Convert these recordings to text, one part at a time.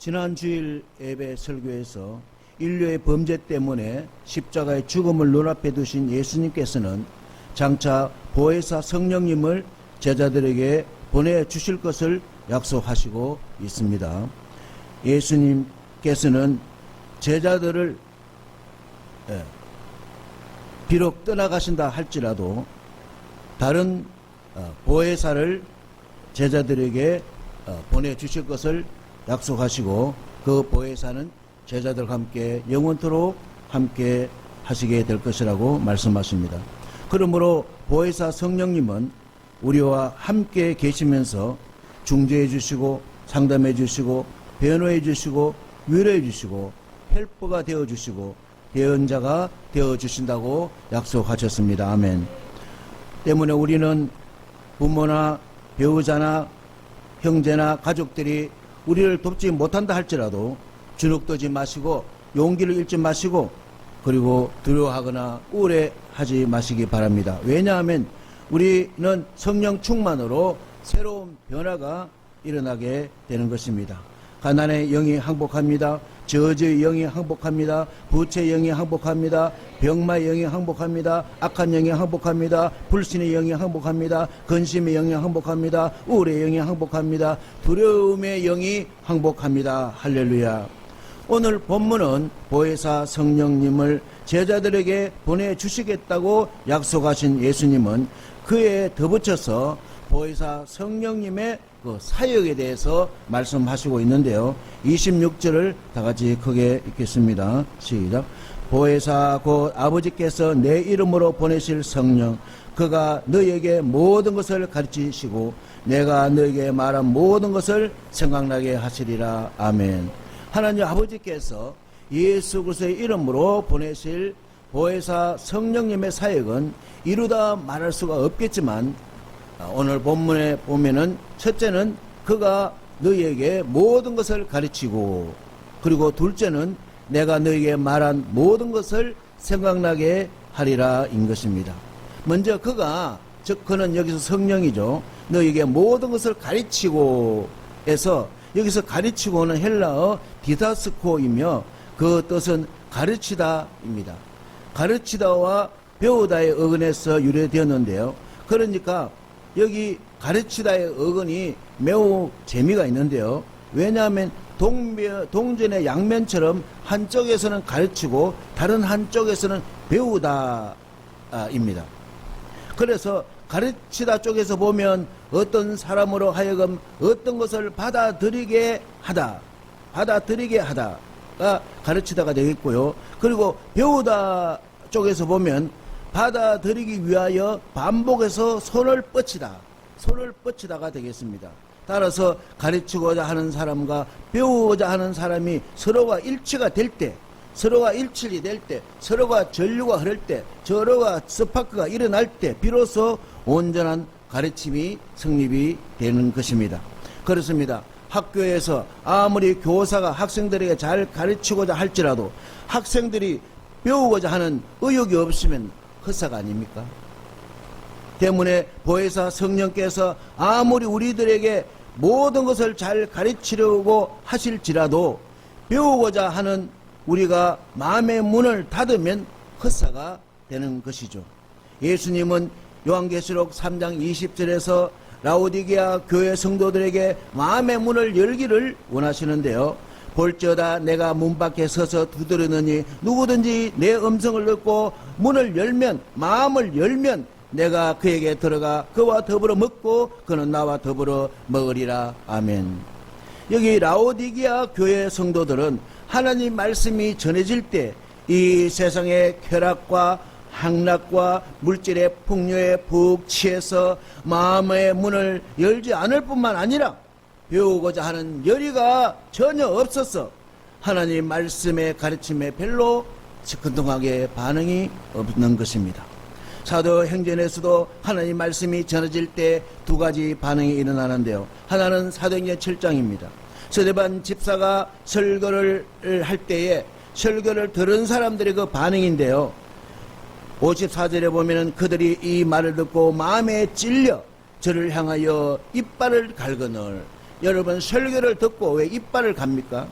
지난 주일 예배 설교에서 인류의 범죄 때문에 십자가의 죽음을 눈앞에 두신 예수님께서는 장차 보혜사 성령님을 제자들에게 보내주실 것을 약속하시고 있습니다. 예수님께서는 제자들을 비록 떠나가신다 할지라도 다른 보혜사를 제자들에게 보내주실 것을 약속하시고, 그 보혜사는 제자들과 함께 영원토록 함께 하시게 될 것이라고 말씀하십니다. 그러므로 보혜사 성령님은 우리와 함께 계시면서 중재해 주시고 상담해 주시고 변호해 주시고 위로해 주시고 헬퍼가 되어 주시고 대언자가 되어 주신다고 약속하셨습니다. 아멘. 때문에 우리는 부모나 배우자나 형제나 가족들이 우리를 돕지 못한다 할지라도 주눅들지 마시고 용기를 잃지 마시고 그리고 두려워하거나 우울해하지 마시기 바랍니다. 왜냐하면 우리는 성령 충만으로 새로운 변화가 일어나게 되는 것입니다. 가난의 영이 항복합니다. 저주의 영이 항복합니다. 부채의 영이 항복합니다. 병마의 영이 항복합니다. 악한 영이 항복합니다. 불신의 영이 항복합니다. 근심의 영이 항복합니다. 우울의 영이 항복합니다. 두려움의 영이 항복합니다. 할렐루야. 오늘 본문은 보혜사 성령님을 제자들에게 보내주시겠다고 약속하신 예수님은 그에 덧붙여서 보혜사 성령님의 그 사역에 대해서 말씀하시고 있는데요. 26절을 다 같이 크게 읽겠습니다. 시작. 보혜사 곧 아버지께서 내 이름으로 보내실 성령, 그가 너희에게 모든 것을 가르치시고 내가 너희에게 말한 모든 것을 생각나게 하시리라. 아멘. 하나님 아버지께서 예수 그리스도의 이름으로 보내실 보혜사 성령님의 사역은 이루다 말할 수가 없겠지만, 오늘 본문에 보면은 첫째는 그가 너희에게 모든 것을 가르치고, 그리고 둘째는 내가 너희에게 말한 모든 것을 생각나게 하리라 인 것입니다. 먼저 그가, 즉 그는 여기서 성령이죠. 너희에게 모든 것을 가르치고 해서 여기서 가르치고는 헬라어 디다스코이며 그 뜻은 가르치다입니다. 가르치다와 배우다의 어근에서 유래되었는데요. 그러니까 여기 가르치다의 어근이 매우 재미가 있는데요. 왜냐하면 동전의 양면처럼 한쪽에서는 가르치고 다른 한쪽에서는 배우다입니다. 그래서 가르치다 쪽에서 보면 어떤 사람으로 하여금 어떤 것을 받아들이게 하다가 가르치다가 되겠고요. 그리고 배우다 쪽에서 보면 받아들이기 위하여 반복해서 손을 뻗치다가 되겠습니다. 따라서 가르치고자 하는 사람과 배우고자 하는 사람이 서로가 일치가 될 때, 서로가 일치이 될 때, 서로가 전류가 흐를 때, 서로가 스파크가 일어날 때 비로소 온전한 가르침이 성립이 되는 것입니다. 그렇습니다. 학교에서 아무리 교사가 학생들에게 잘 가르치고자 할지라도 학생들이 배우고자 하는 의욕이 없으면 헛사가 아닙니까? 때문에 보혜사 성령께서 아무리 우리들에게 모든 것을 잘 가르치려고 하실지라도 배우고자 하는 우리가 마음의 문을 닫으면 헛사가 되는 것이죠. 예수님은 요한계시록 3장 20절에서 라오디게아 교회 성도들에게 마음의 문을 열기를 원하시는데요. 볼지어다 내가 문 밖에 서서 두드리느니 누구든지 내 음성을 듣고 문을 열면, 마음을 열면 내가 그에게 들어가 그와 더불어 먹고 그는 나와 더불어 먹으리라. 아멘. 여기 라오디게아 교회 성도들은 하나님 말씀이 전해질 때 이 세상의 쾌락과 향락과 물질의 풍요에 푹 취해서 마음의 문을 열지 않을 뿐만 아니라 배우고자 하는 열의가 전혀 없어서 하나님 말씀의 가르침에 별로 시큰둥하게 반응이 없는 것입니다. 사도행전에서도 하나님 말씀이 전해질 때 두 가지 반응이 일어나는데요. 하나는 사도행전 7장입니다. 스데반 집사가 설교를 할 때에 설교를 들은 사람들의 그 반응인데요. 54절에 보면은 그들이 이 말을 듣고 마음에 찔려 저를 향하여 이빨을 갈거늘 여러분 설교를 듣고 왜 이빨을 갑니까?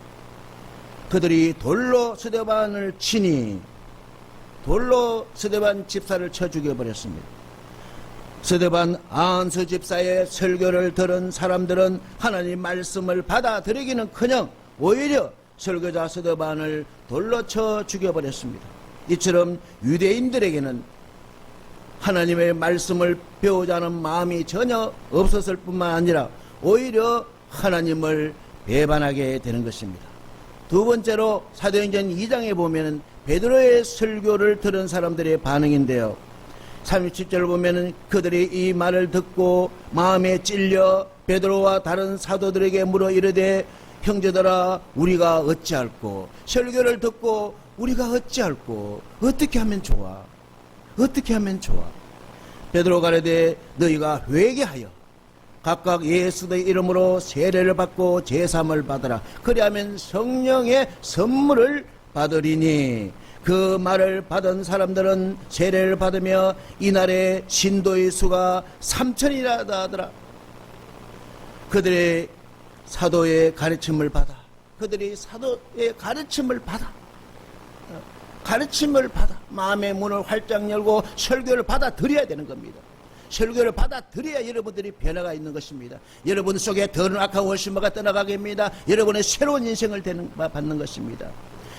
그들이 돌로 스데반을 치니 돌로 스데반 집사를 쳐 죽여버렸습니다. 스데반 안수 집사의 설교를 들은 사람들은 하나님 말씀을 받아들이기는커녕 오히려 설교자 스데반을 돌로 쳐 죽여버렸습니다. 이처럼 유대인들에게는 하나님의 말씀을 배우자는 마음이 전혀 없었을 뿐만 아니라 오히려 하나님을 배반하게 되는 것입니다. 두 번째로 사도행전 2장에 보면 베드로의 설교를 들은 사람들의 반응인데요. 37절을 보면 그들이 이 말을 듣고 마음에 찔려 베드로와 다른 사도들에게 물어 이르되 형제들아 우리가 어찌할꼬? 설교를 듣고 우리가 어찌할꼬? 어떻게 하면 좋아? 어떻게 하면 좋아? 베드로가 가르되 너희가 회개하여 각각 예수의 이름으로 세례를 받고 제사함을 받으라. 그리하면 성령의 선물을 받으리니 그 말을 받은 사람들은 세례를 받으며 이날의 신도의 수가 3,000이라 하더라. 그들의 사도의 가르침을 받아 마음의 문을 활짝 열고 설교를 받아들여야 되는 겁니다. 설교를 받아들여야 여러분들이 변화가 있는 것입니다. 여러분 속에 더는 악한 월심마가 떠나가게 합니다. 여러분의 새로운 인생을 받는 것입니다.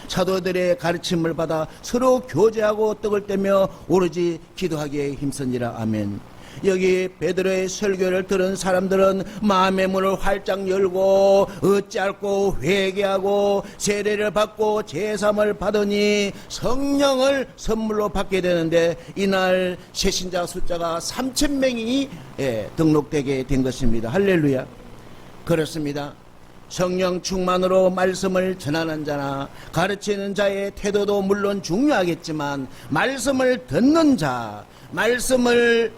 사도들의 가르침을 받아 서로 교제하고 떡을 떼며 오로지 기도하기에 힘쓰니라. 아멘. 여기 베드로의 설교를 들은 사람들은 마음의 문을 활짝 열고 어찌할꼬 회개하고 세례를 받고 제사함을 받으니 성령을 선물로 받게 되는데 이날 새신자 숫자가 3,000명이 등록되게 된 것입니다. 할렐루야. 그렇습니다. 성령 충만으로 말씀을 전하는 자나 가르치는 자의 태도도 물론 중요하겠지만 말씀을 듣는 자, 말씀을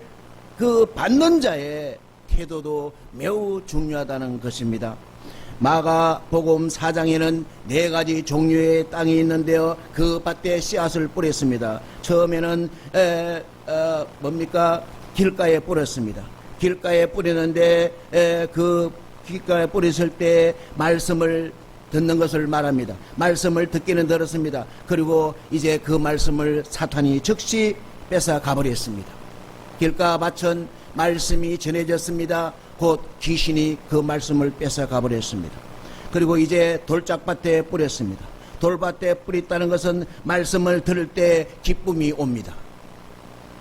받는 자의 태도도 매우 중요하다는 것입니다. 마가복음 4장에는 4가지 종류의 땅이 있는데요. 그 밭에 씨앗을 뿌렸습니다. 처음에는 길가에 뿌렸습니다. 길가에 뿌리는데 그 길가에 뿌렸을 때 말씀을 듣는 것을 말합니다. 말씀을 듣기는 들었습니다. 그리고 이제 그 말씀을 사탄이 즉시 뺏어 가버렸습니다. 길가 밭은 말씀이 전해졌습니다. 곧 귀신이 그 말씀을 뺏어 가버렸습니다. 그리고 이제 돌짝밭에 뿌렸습니다. 돌밭에 뿌렸다는 것은 말씀을 들을 때 기쁨이 옵니다.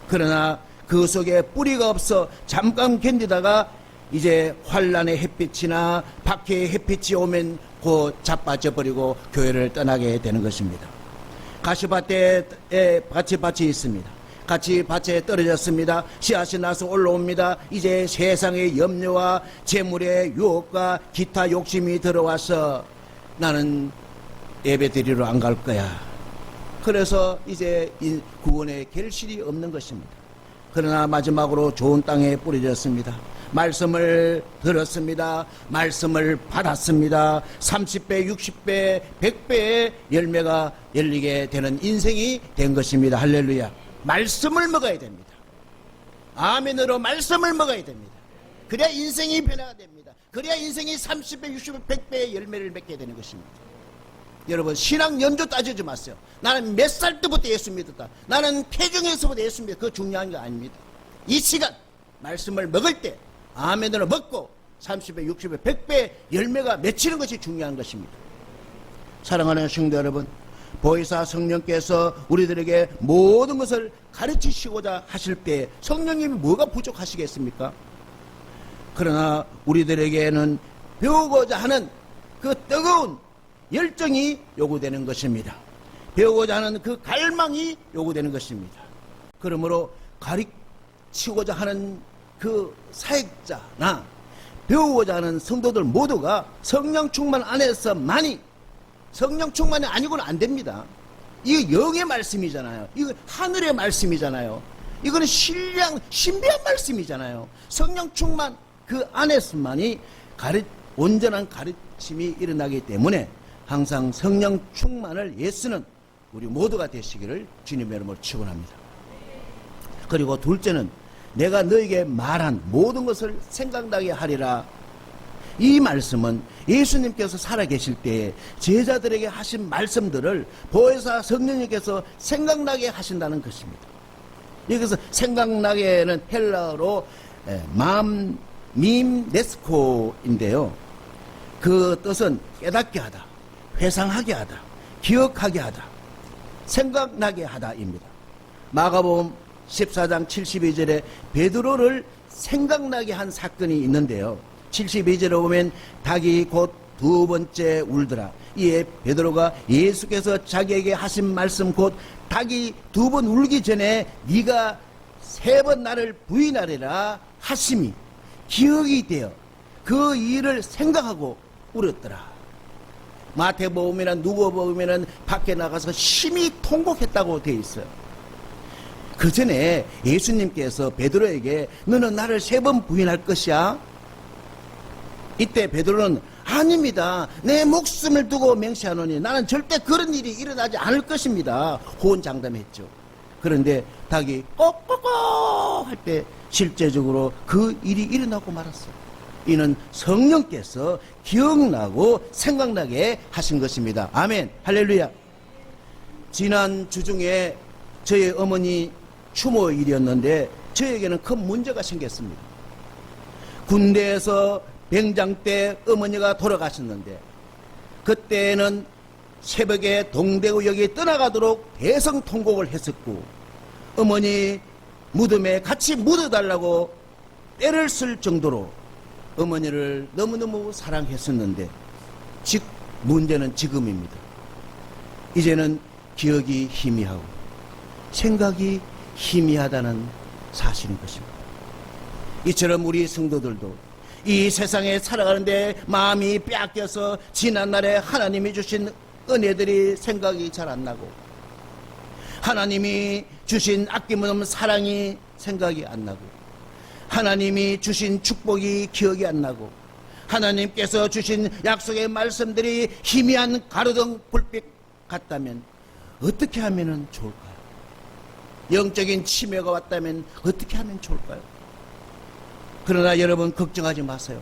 그러나 그 속에 뿌리가 없어 잠깐 견디다가 이제 환란의 햇빛이나 박해의 햇빛이 오면 곧 자빠져 버리고 교회를 떠나게 되는 것입니다. 가시밭에 밭이 있습니다. 같이 밭에 떨어졌습니다. 씨앗이 나서 올라옵니다. 이제 세상의 염려와 재물의 유혹과 기타 욕심이 들어와서 나는 예배드리러 안 갈 거야. 그래서 이제 구원의 결실이 없는 것입니다. 그러나 마지막으로 좋은 땅에 뿌려졌습니다. 말씀을 들었습니다. 말씀을 받았습니다. 30배, 60배, 100배의 열매가 열리게 되는 인생이 된 것입니다. 할렐루야. 말씀을 먹어야 됩니다. 아멘으로 말씀을 먹어야 됩니다. 그래야 인생이 변화가 됩니다. 그래야 인생이 30배, 60배, 100배의 열매를 맺게 되는 것입니다. 여러분 신앙 연조 따지지 마세요. 나는 몇 살 때부터 예수 믿었다. 나는 태중에서부터 예수 믿었다. 그거 중요한 게 아닙니다. 이 시간 말씀을 먹을 때 아멘으로 먹고 30배, 60배, 100배 열매가 맺히는 것이 중요한 것입니다. 사랑하는 성도 여러분, 보혜사 성령께서 우리들에게 모든 것을 가르치시고자 하실 때 성령님이 뭐가 부족하시겠습니까? 그러나 우리들에게는 배우고자 하는 그 뜨거운 열정이 요구되는 것입니다. 배우고자 하는 그 갈망이 요구되는 것입니다. 그러므로 가르치고자 하는 그 사역자나 배우고자 하는 성도들 모두가 성령 충만 안에서만이, 성령 충만이 아니고는 안 됩니다. 이거 영의 말씀이잖아요. 이거 하늘의 말씀이잖아요. 이거는 신비한 말씀이잖아요. 성령 충만 그 안에서만이 온전한 가르침이 일어나기 때문에 항상 성령 충만을 예수는 우리 모두가 되시기를 주님의 이름으로 축원합니다. 그리고 둘째는 내가 너에게 말한 모든 것을 생각나게 하리라. 이 말씀은 예수님께서 살아계실 때에 제자들에게 하신 말씀들을 보혜사 성령님께서 생각나게 하신다는 것입니다. 여기서 생각나게는 헬라어로 밈네스코인데요. 그 뜻은 깨닫게 하다, 회상하게 하다, 기억하게 하다, 생각나게 하다입니다. 마가복음 14장 72절에 베드로를 생각나게 한 사건이 있는데요. 72절에 보면 닭이 곧 두 번째 울더라. 이에 베드로가 예수께서 자기에게 하신 말씀 곧 닭이 두 번 울기 전에 네가 세 번 나를 부인하리라 하심이 기억이 되어 그 일을 생각하고 울었더라. 마태복음이나 누가복음에는 밖에 나가서 심히 통곡했다고 되어 있어요. 그 전에 예수님께서 베드로에게 너는 나를 세 번 부인할 것이야? 이때 베드로는 아닙니다. 내 목숨을 두고 맹세하노니 나는 절대 그런 일이 일어나지 않을 것입니다. 호언장담했죠. 그런데 닭이 꼬꼬꼬 할 때 실제적으로 그 일이 일어나고 말았어요. 이는 성령께서 기억나고 생각나게 하신 것입니다. 아멘. 할렐루야. 지난 주중에 저희 어머니 추모일이었는데 저에게는 큰 문제가 생겼습니다. 군대에서 병장 때 어머니가 돌아가셨는데 그때는 새벽에 동대구역에 떠나가도록 대성통곡을 했었고 어머니 무덤에 같이 묻어달라고 때를 쓸 정도로 어머니를 너무너무 사랑했었는데 문제는 지금입니다. 이제는 기억이 희미하고 생각이 희미하다는 사실인 것입니다. 이처럼 우리 성도들도 이 세상에 살아가는데 마음이 빼앗겨서 지난날에 하나님이 주신 은혜들이 생각이 잘 안 나고 하나님이 주신 아낌없는 사랑이 생각이 안 나고 하나님이 주신 축복이 기억이 안 나고 하나님께서 주신 약속의 말씀들이 희미한 가로등 불빛 같다면 어떻게 하면 좋을까요? 영적인 치매가 왔다면 어떻게 하면 좋을까요? 그러나 여러분 걱정하지 마세요.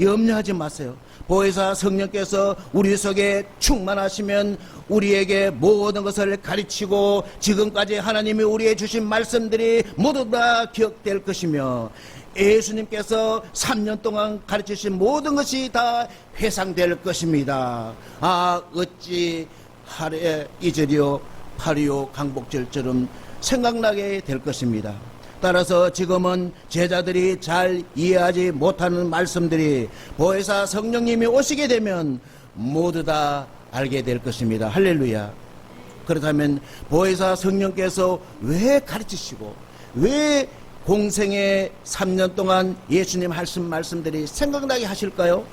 염려하지 마세요. 보혜사 성령께서 우리 속에 충만하시면 우리에게 모든 것을 가르치고 지금까지 하나님이 우리에게 주신 말씀들이 모두 다 기억될 것이며 예수님께서 3년 동안 가르치신 모든 것이 다 회상될 것입니다. 아 어찌 하루에 이절이요 8.25 강복절처럼 생각나게 될 것입니다. 따라서 지금은 제자들이 잘 이해하지 못하는 말씀들이 보혜사 성령님이 오시게 되면 모두 다 알게 될 것입니다. 할렐루야. 그렇다면 보혜사 성령께서 왜 가르치시고 왜 공생의 3년 동안 예수님 하신 말씀들이 생각나게 하실까요?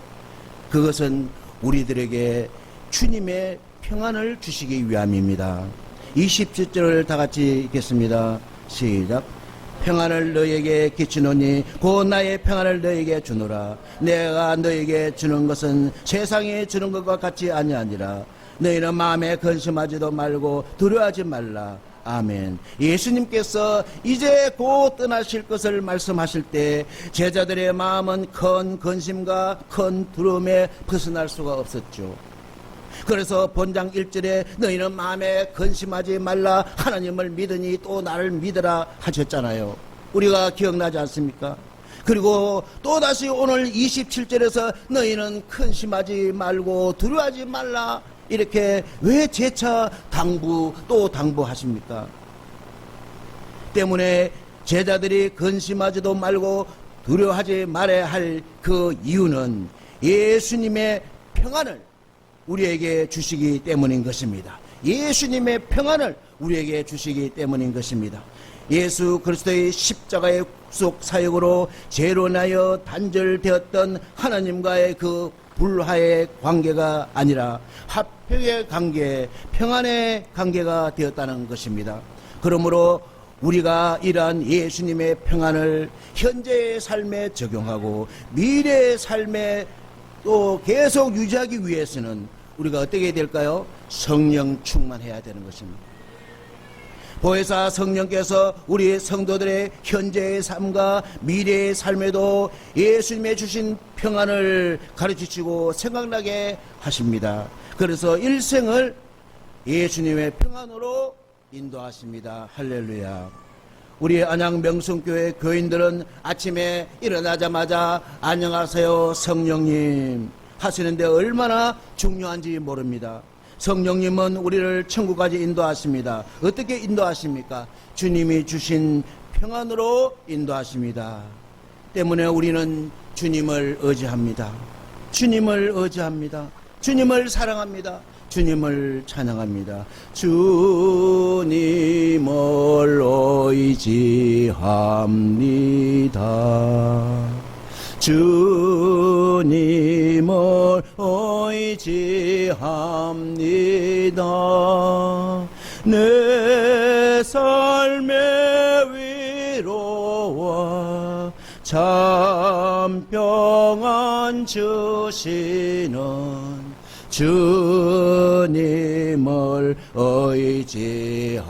그것은 우리들에게 주님의 평안을 주시기 위함입니다. 27절을 다 같이 읽겠습니다. 시작. 평안을 너에게 끼치노니 곧 나의 평안을 너에게 주노라. 내가 너에게 주는 것은 세상에 주는 것과 같이 아니하니라. 너희는 마음에 근심하지도 말고 두려워하지 말라. 아멘. 예수님께서 이제 곧 떠나실 것을 말씀하실 때 제자들의 마음은 큰 근심과 큰 두려움에 벗어날 수가 없었죠. 그래서 본장 1절에 너희는 마음에 근심하지 말라 하나님을 믿으니 또 나를 믿으라 하셨잖아요. 우리가 기억나지 않습니까? 그리고 또다시 오늘 27절에서 너희는 근심하지 말고 두려워하지 말라 이렇게 왜 재차 또 당부하십니까? 때문에 제자들이 근심하지도 말고 두려워하지 말아야 할 그 이유는 예수님의 평안을 우리에게 주시기 때문인 것입니다. 예수님의 평안을 우리에게 주시기 때문인 것입니다. 예수 그리스도의 십자가의 속 사역으로 죄로 인하여 단절되었던 하나님과의 그 불화의 관계가 아니라 화평의 관계, 평안의 관계가 되었다는 것입니다. 그러므로 우리가 이러한 예수님의 평안을 현재의 삶에 적용하고 미래의 삶에 또 계속 유지하기 위해서는 우리가 어떻게 해야 될까요? 성령 충만해야 되는 것입니다. 보혜사 성령께서 우리 성도들의 현재의 삶과 미래의 삶에도 예수님의 주신 평안을 가르치시고 생각나게 하십니다. 그래서 일생을 예수님의 평안으로 인도하십니다. 할렐루야. 우리 안양 명성교회 교인들은 아침에 일어나자마자 안녕하세요 성령님 하시는데 얼마나 중요한지 모릅니다. 성령님은 우리를 천국까지 인도하십니다. 어떻게 인도하십니까? 주님이 주신 평안으로 인도하십니다. 때문에 우리는 주님을 의지합니다. 주님을 의지합니다. 주님을 사랑합니다. 주님을 찬양합니다. 주님을 의지합니다. 주님을 의지합니다. 내 삶의 위로와 참 평안 주시는 주님을 의지합니다.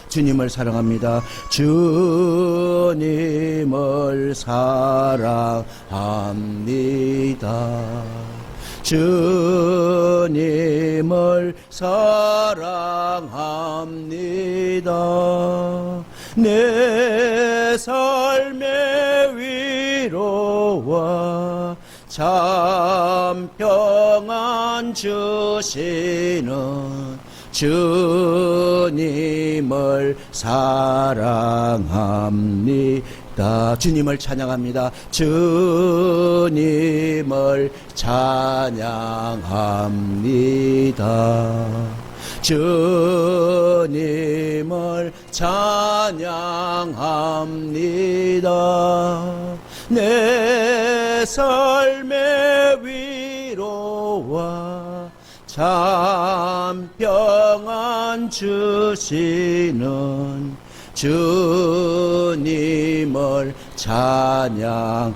주님을 사랑합니다. 주님을 사랑합니다. 주님을 사랑합니다. 내 삶의 위로와 참 평안 주시는 주님을 사랑합니다. 주님을 찬양합니다. 주님을 찬양합니다. 주님을 찬양합니다. 내 삶의 위로와 참 평안 주시는 주님을 찬양합니다.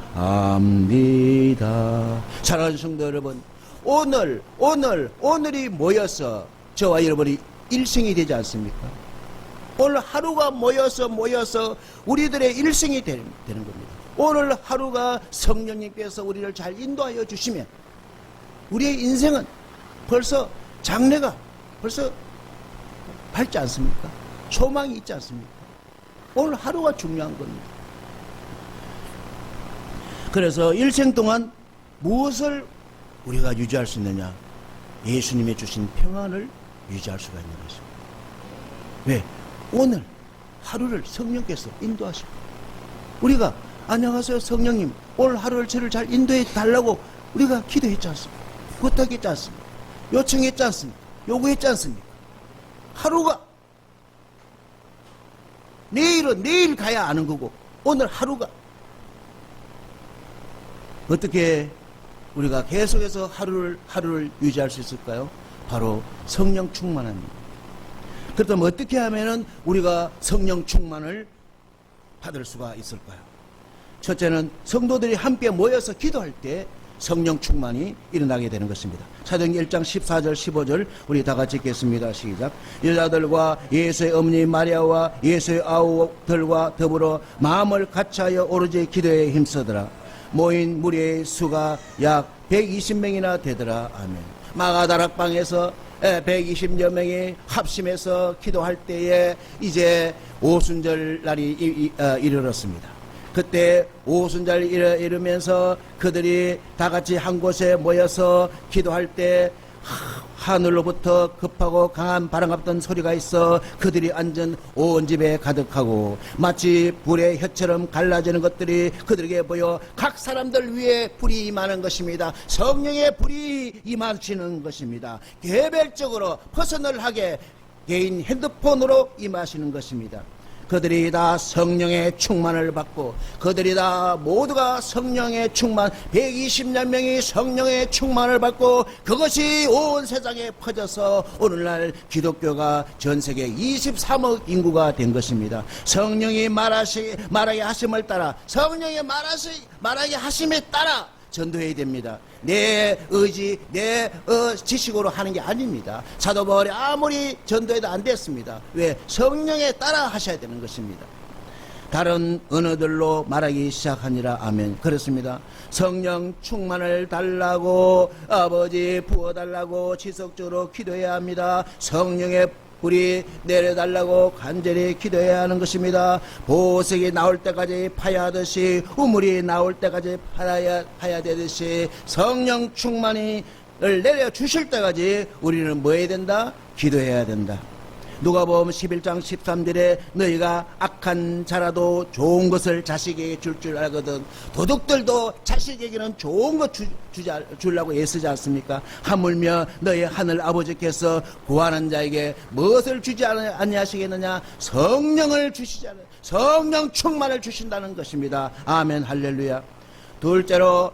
사랑하는 성도 여러분, 오늘이 모여서 저와 여러분이 일생이 되지 않습니까? 오늘 하루가 모여서 우리들의 일생이 되는 겁니다. 오늘 하루가 성령님께서 우리를 잘 인도하여 주시면 우리의 인생은 벌써 장래가 벌써 밝지 않습니까? 소망이 있지 않습니까? 오늘 하루가 중요한 겁니다. 그래서 일생 동안 무엇을 우리가 유지할 수 있느냐? 예수님이 주신 평안을 유지할 수가 있는 것입니다. 왜? 오늘 하루를 성령께서 인도하시고 우리가 안녕하세요 성령님 오늘 하루를 저를 잘 인도해 달라고 우리가 기도했지 않습니까? 부탁했지 않습니까? 요청했지 않습니까? 요구했지 않습니까? 하루가 내일은 내일 가야 아는 거고 오늘 하루가 어떻게 우리가 계속해서 하루를 유지할 수 있을까요? 바로 성령 충만합니다. 그렇다면 어떻게 하면은 우리가 성령 충만을 받을 수가 있을까요? 첫째는 성도들이 함께 모여서 기도할 때 성령 충만이 일어나게 되는 것입니다. 사도행전 1장 14절 15절 우리 다 같이 읽겠습니다. 시작. 여자들과 예수의 어머니 마리아와 예수의 아우들과 더불어 마음을 같이하여 오로지 기도에 힘쓰더라. 모인 무리의 수가 약 120명이나 되더라. 아멘. 마가다락방에서 120여 명이 합심해서 기도할 때에 이제 오순절 날이 이르렀습니다. 그때 오순절 이르면서 그들이 다 같이 한 곳에 모여서 기도할 때 하늘로부터 급하고 강한 바람 같던 소리가 있어 그들이 앉은 온 집에 가득하고 마치 불의 혀처럼 갈라지는 것들이 그들에게 보여 각 사람들 위에 불이 임하는 것입니다. 성령의 불이 임하시는 것입니다. 개별적으로 퍼스널하게 개인 핸드폰으로 임하시는 것입니다. 그들이 다 성령의 충만을 받고 그들이 다 모두가 성령의 충만 120여 명이 성령의 충만을 받고 그것이 온 세상에 퍼져서 오늘날 기독교가 전 세계 23억 인구가 된 것입니다. 성령이 말하게 하심을 따라 성령의 말하게 하심에 따라 전도해야 됩니다. 내 의지, 내 지식으로 하는 게 아닙니다. 사도 바울이 아무리 전도해도 안 됐습니다. 왜? 성령에 따라 하셔야 되는 것입니다. 다른 언어들로 말하기 시작하니라. 아멘. 그렇습니다. 성령 충만을 달라고, 아버지 부어달라고 지속적으로 기도해야 합니다. 성령의 불이 내려달라고 간절히 기도해야 하는 것입니다. 보석이 나올 때까지 파야 하듯이, 우물이 나올 때까지 파야 되듯이 성령 충만을 내려주실 때까지 우리는 뭐 해야 된다? 기도해야 된다. 누가복음 11장 13절에 너희가 악한 자라도 좋은 것을 자식에게 줄 알거든. 도둑들도 자식에게는 좋은 것 주려고 애쓰지 않습니까? 하물며 너희 하늘 아버지께서 구하는 자에게 무엇을 주지 아니하시겠느냐? 성령을 주시지 않아요. 성령 충만을 주신다는 것입니다. 아멘. 할렐루야. 둘째로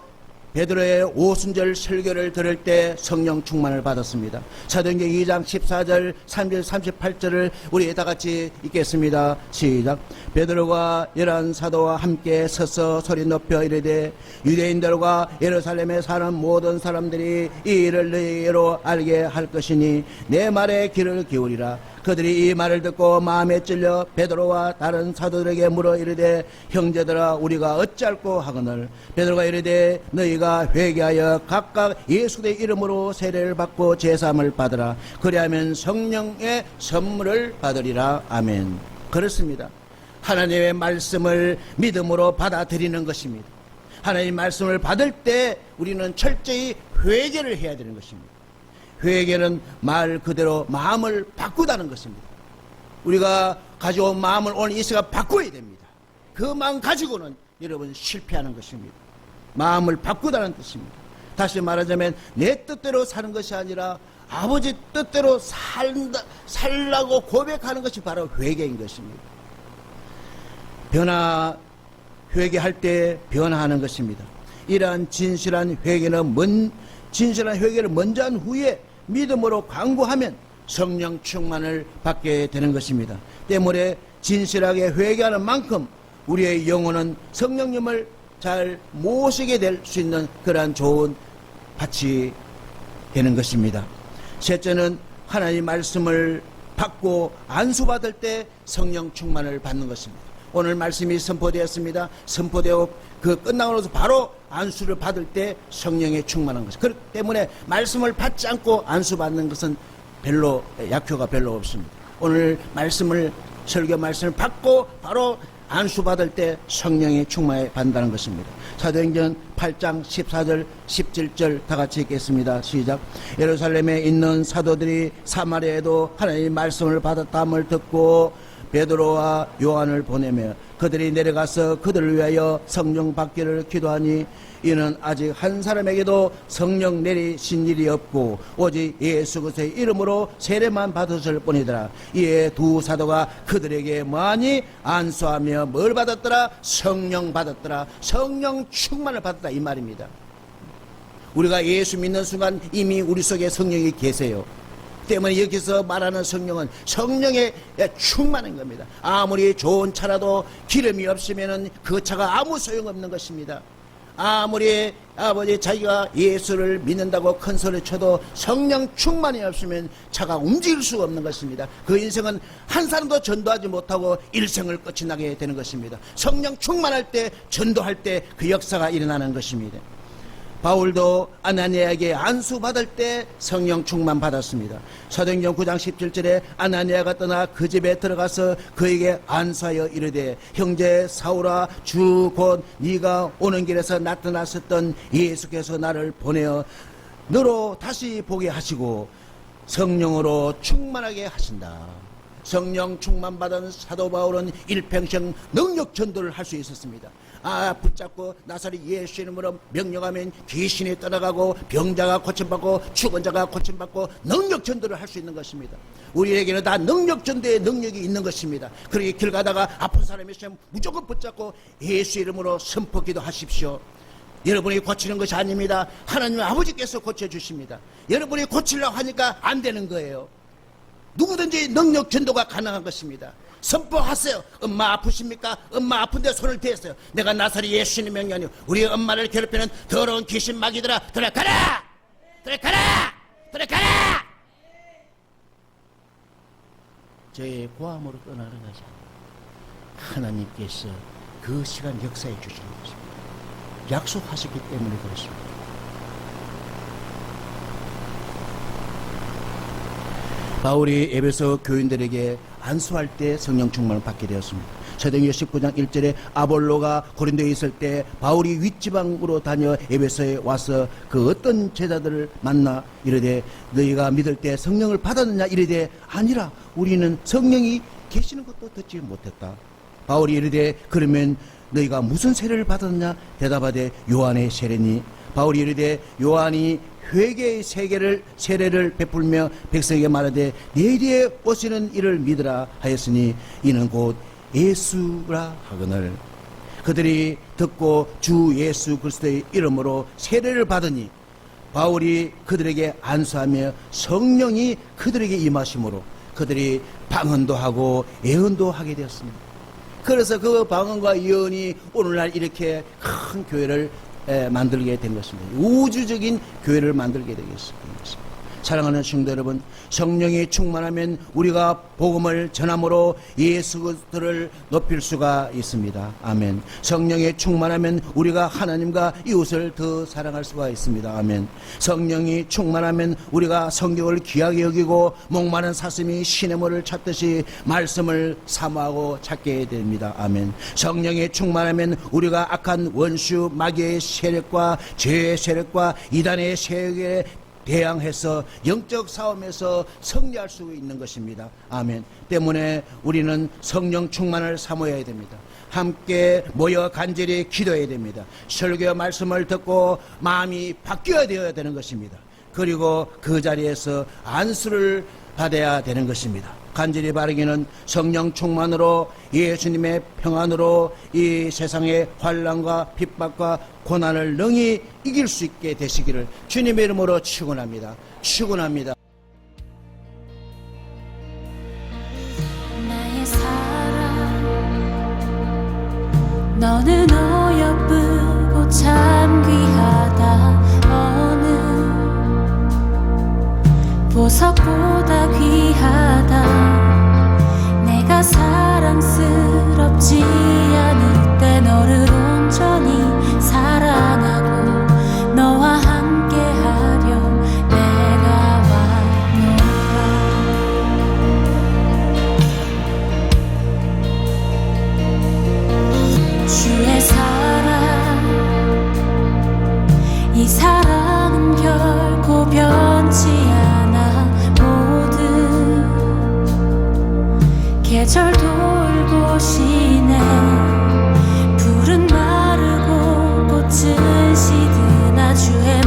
베드로의 오순절 설교를 들을 때 성령 충만을 받았습니다. 사도행전 2장 14절 3절 38절을 우리 다 같이 읽겠습니다. 시작. 베드로가 열한 사도와 함께 서서 소리 높여 이르되 유대인들과 예루살렘에 사는 모든 사람들이 이 일을 너희로 알게 할 것이니 내 말에 귀를 기울이라. 그들이 이 말을 듣고 마음에 찔려 베드로와 다른 사도들에게 물어 이르되 형제들아 우리가 어찌할꼬 하거늘. 베드로가 이르되 너희가 회개하여 각각 예수의 이름으로 세례를 받고 제사함을 받으라. 그리하면 성령의 선물을 받으리라. 아멘. 그렇습니다. 하나님의 말씀을 믿음으로 받아들이는 것입니다. 하나님의 말씀을 받을 때 우리는 철저히 회개를 해야 되는 것입니다. 회개는 말 그대로 마음을 바꾸다는 것입니다. 우리가 가져온 마음을 오늘 이 시간 바꿔야 됩니다. 그 마음 가지고는 여러분 실패하는 것입니다. 마음을 바꾸다는 뜻입니다. 다시 말하자면 내 뜻대로 사는 것이 아니라 아버지 뜻대로 살라고 고백하는 것이 바로 회개인 것입니다. 회개할 때 변화하는 것입니다. 이러한 진실한 회개를 먼저 한 후에 믿음으로 간구하면 성령 충만을 받게 되는 것입니다. 때문에 진실하게 회개하는 만큼 우리의 영혼은 성령님을 잘 모시게 될 수 있는 그러한 좋은 밭이 되는 것입니다. 셋째는 하나님 말씀을 받고 안수받을 때 성령 충만을 받는 것입니다. 오늘 말씀이 선포되었습니다. 선포되고 끝나고 나서 바로 안수를 받을 때 성령에 충만한 것입니다. 그렇기 때문에 말씀을 받지 않고 안수받는 것은 약효가 별로 없습니다. 오늘 설교 말씀을 받고 바로 안수받을 때 성령의 충만에 받는다는 것입니다. 사도행전 8장 14절 17절 다 같이 읽겠습니다. 시작. 예루살렘에 있는 사도들이 사마리아에도 하나님의 말씀을 받았다함을 듣고 베드로와 요한을 보내며 그들이 내려가서 그들을 위하여 성령 받기를 기도하니 이는 아직 한 사람에게도 성령 내리신 일이 없고 오직 예수 그리스도의 이름으로 세례만 받았을 뿐이더라. 이에 두 사도가 그들에게 많이 안수하며 뭘 받았더라? 성령 받았더라. 성령 충만을 받았다 이 말입니다. 우리가 예수 믿는 순간 이미 우리 속에 성령이 계세요. 때문에 여기서 말하는 성령은 성령의 충만한 겁니다. 아무리 좋은 차라도 기름이 없으면 그 차가 아무 소용없는 것입니다. 아무리 아버지 자기가 예수를 믿는다고 큰 소리 쳐도 성령 충만이 없으면 차가 움직일 수가 없는 것입니다. 그 인생은 한 사람도 전도하지 못하고 일생을 끝이 나게 되는 것입니다. 성령 충만할 때 전도할 때 그 역사가 일어나는 것입니다. 바울도 아나니아에게 안수받을 때 성령 충만 받았습니다. 사도행전 9장 17절에 아나니아가 떠나 그 집에 들어가서 그에게 안수하여 이르되 형제 사울아 주 곧 네가 오는 길에서 나타났었던 예수께서 나를 보내어 너로 다시 보게 하시고 성령으로 충만하게 하신다. 성령 충만 받은 사도 바울은 일평생 능력 전도를 할 수 있었습니다. 붙잡고 나사렛 예수 이름으로 명령하면 귀신이 떠나가고 병자가 고침받고 죽은 자가 고침받고 능력 전도를 할 수 있는 것입니다. 우리에게는 다 능력 전도의 능력이 있는 것입니다. 그러기 길 가다가 아픈 사람이 있으면 무조건 붙잡고 예수 이름으로 선포 기도하십시오. 여러분이 고치는 것이 아닙니다. 하나님 아버지께서 고쳐주십니다. 여러분이 고치려고 하니까 안 되는 거예요. 누구든지 능력 전도가 가능한 것입니다. 선포하세요. 엄마 아프십니까? 엄마 아픈데 손을 대세요. 내가 나사렛 예수님 명령이요 우리 엄마를 괴롭히는 더러운 귀신 마귀들아 들어가라! 들어가라! 들어가라! 저의 고함으로 떠나는 것이 하나님께서 그 시간 역사해 주시는 것입니다. 약속하셨기 때문에 그렇습니다. 바울이 에베소 교인들에게 안수할 때 성령 충만을 받게 되었습니다. 사도행전 19장 1절에 아볼로가 고린도에 있을 때 바울이 윗지방으로 다녀 에베소에 와서 그 어떤 제자들을 만나 이르되 너희가 믿을 때 성령을 받았느냐 이르되 아니라 우리는 성령이 계시는 것도 듣지 못했다. 바울이 이르되 그러면 너희가 무슨 세례를 받았느냐 대답하되 요한의 세례니. 바울이 이르되 요한이 회개의 세례를 베풀며 백성에게 말하되 내 뒤에 오시는 이를 믿으라 하였으니 이는 곧 예수라 하거늘. 그들이 듣고 주 예수 그리스도의 이름으로 세례를 받으니 바울이 그들에게 안수하며 성령이 그들에게 임하심으로 그들이 방언도 하고 예언도 하게 되었습니다. 그래서 그 방언과 예언이 오늘날 이렇게 큰 교회를 만들게 된 것입니다. 우주적인 교회를 만들게 되겠습니다. 사랑하는 성도 여러분, 성령이 충만하면 우리가 복음을 전함으로 예수 그리스도를 높일 수가 있습니다. 아멘. 성령이 충만하면 우리가 하나님과 이웃을 더 사랑할 수가 있습니다. 아멘. 성령이 충만하면 우리가 성경을 귀하게 여기고 목마른 사슴이 시냇물을 찾듯이 말씀을 사모하고 찾게 됩니다. 아멘. 성령이 충만하면 우리가 악한 원수 마귀의 세력과 죄의 세력과 이단의 세력에 대항해서 영적 싸움에서 승리할 수 있는 것입니다. 아멘. 때문에 우리는 성령 충만을 사모해야 됩니다. 함께 모여 간절히 기도해야 됩니다. 설교 말씀을 듣고 마음이 바뀌어야 되어야 되는 것입니다. 그리고 그 자리에서 안수를 받아야 되는 것입니다. 간절히 바라기는 성령 충만으로 예수님의 평안으로 이 세상의 환난과 핍박과 고난을 능히 이길 수 있게 되시기를 주님의 이름으로 축원합니다. 축원합니다. 나의 사랑 너는 어여쁘고 참 귀하다. 어느 보석보다 귀하다. 내가 사랑스럽지 않을 때 너를 온전히 사랑하고 너와 함께하려 내가 왔노라. 주의 사랑 이 사랑은 결코 변치 않아. 모든 계절 돌보시네. 푸른 마르고 꽃은 시드나 주의